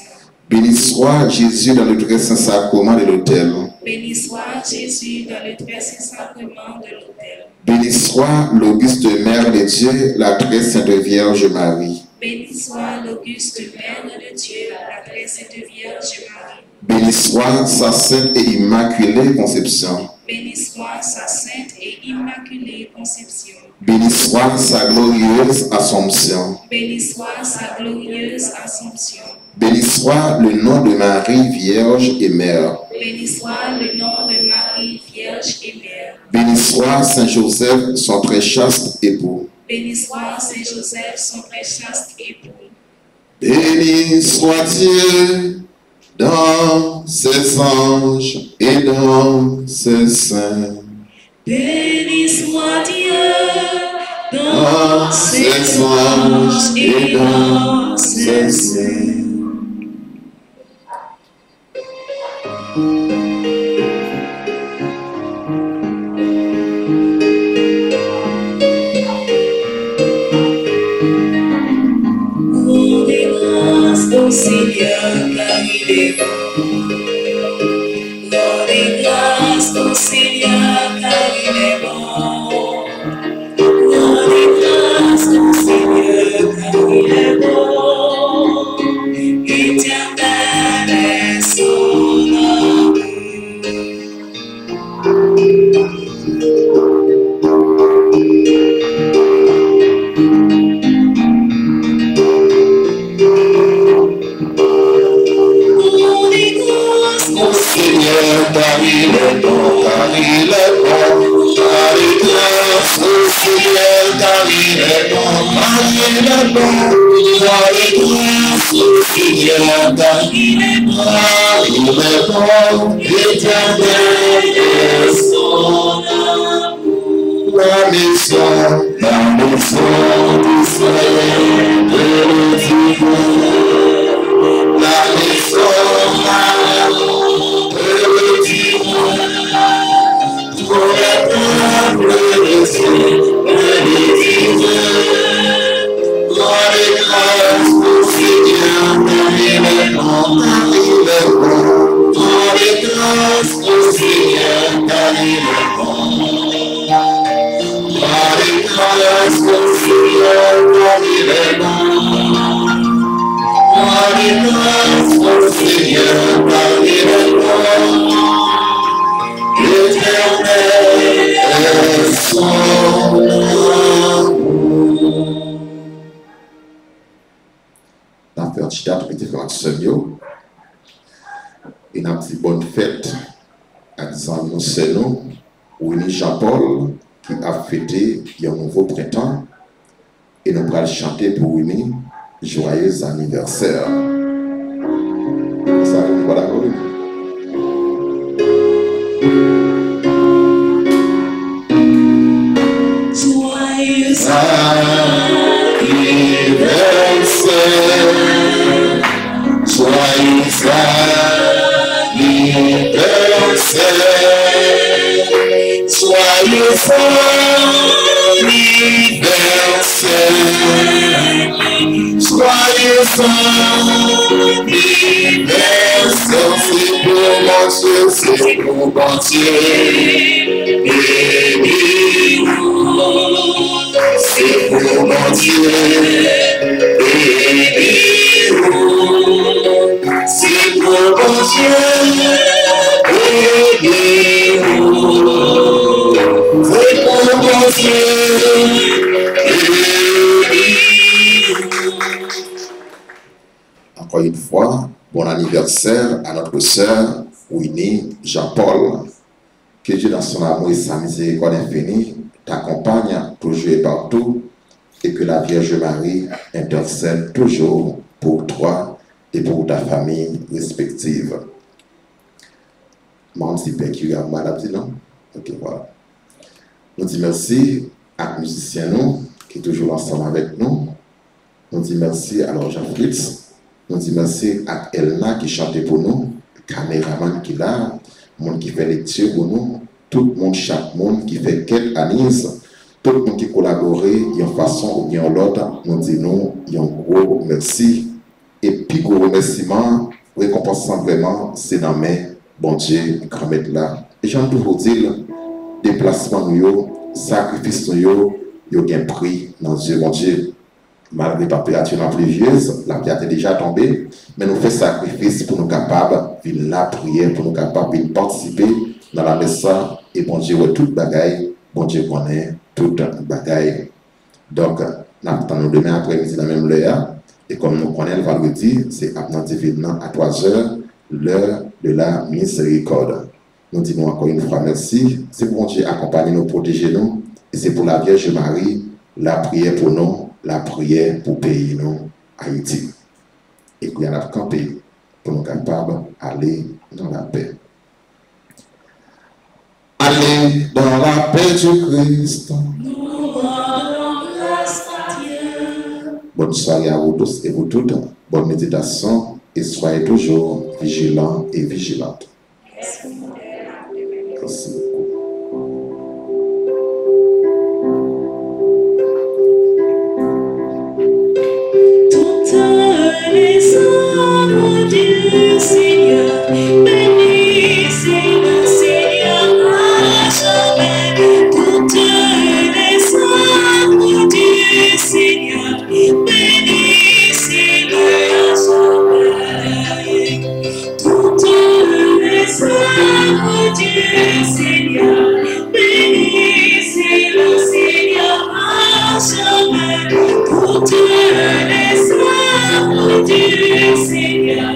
Béni soit Jésus dans le très saint sacrement de l'autel. Béni soit Jésus dans le très saint sacrement de l'autel. Béni soit l'auguste Mère de Dieu, la très sainte Vierge Marie. Béni soit l'auguste Mère de Dieu, la très sainte Vierge Marie. Béni soit sa sainte et immaculée conception. Béni soit sa sainte et immaculée conception. Béni soit sa glorieuse Assomption. Béni soit sa glorieuse Assomption. Béni soit le nom de Marie, Vierge et Mère. Béni soit le nom de Marie, Vierge et Mère. Béni soit Saint Joseph, son très chaste époux. Béni soit Saint Joseph, son très chaste époux. Béni soit Dieu dans ses anges et dans ses saints. Béni soit Dieu Dans ses anges et dans ses saints. Rendez grâce au Seigneur car il est bon. Rendez grâce au Seigneur car il est bon. Rendez grâce au Seigneur car il est bon. Éternel est son amour. Rendez grâce au Seigneur, car il est bon, car il est bon. Rendez grâce au Seigneur, car il est bon, car il est bon. Rendez grâce au Seigneur, car il est bon, car il est bon. Éternel est son amour. La maison d'Israël de l'Éternel. La maison de l'Éternel. Pour les peuples de Dieu, de l'Éternel. Rendez grâce au Seigneur, car il est bon, car il est bon. Rendez grâce au Seigneur, car il est bon. Rendez grâce au Seigneur, car il est bon. Rendez grâce au Seigneur, car il est bon. Éternel est son amour. La fête chita tout était quand seigneur. Et une petite bonne fête à disant nous c'est nous, Winnie Jean-Paul qui a fêté un nouveau printemps et nous allons chanter pour Winnie joyeux anniversaire. Ça, voilà. joyeux Anniversaire, joyeux anniversaire, joyeux anniversaire, joyeux anniversaire, c'est pour mon Dieu, c'est pour mon Dieu, béni-nous, c'est pour mon Dieu, béni-nous, c'est pour mon Dieu, béni-nous, c'est pour mon Dieu, béni-nous. Encore une fois, bon anniversaire à notre sœur Winnie Jean-Paul. Que Dieu dans son amour et sa miséricorde infinie t'accompagne toujours et partout et que la Vierge Marie intercède toujours pour toi et pour ta famille respective. Même si Père qui a madame dit non. Ok, voilà. Nous disons merci à nos musiciens nous, qui sont toujours ensemble avec nous. Nous disons merci à Jean-Fritz. Nous disons merci à Elna qui chantait pour nous, le caméraman qui est là, le monde qui fait lecture pour nous, tout le monde, chaque monde qui fait quête Anis, tout le monde qui collabore d'une façon ou bien l'autre. Nous disons un gros merci. Et puis, gros remerciement, récompensant vraiment, c'est dans mes bon Dieu, grand maître là. Et j'en toujours dire, déplacement nous, sacrifice nous, il y a un prix dans Dieu, mon Dieu. Malgré la température pluvieuse, la pluie a déjà tombé, mais nous faisons sacrifice pour nous capables de la prière, pour nous capables de participer dans la messe. Et bon Dieu, toute bagaille, bon Dieu connaît toute bagaille. Donc, nous attendons demain après-midi dans la même heure. Et comme nous connaissons le vendredi, c'est à 3 heures, l'heure de la miséricorde. Nous disons encore une fois merci. C'est pour Dieu accompagner nous, protéger nous. Et c'est pour la Vierge Marie, la prière pour nous, la prière pour pays nous, Haïti. Et puis, il y a campé pour nous capables d'aller dans la paix. Allez dans la paix du Christ. Bonne soirée à vous tous et vous toutes. Bonne méditation et soyez toujours vigilants et vigilantes. Merci. Toutes les œuvres du Seigneur, bénissez le Seigneur à jamais. Toutes les œuvres du Seigneur, bénissez-le à jamais. Toutes les œuvres du Seigneur, bénissez le Seigneur à jamais. Toutes les œuvres du Seigneur,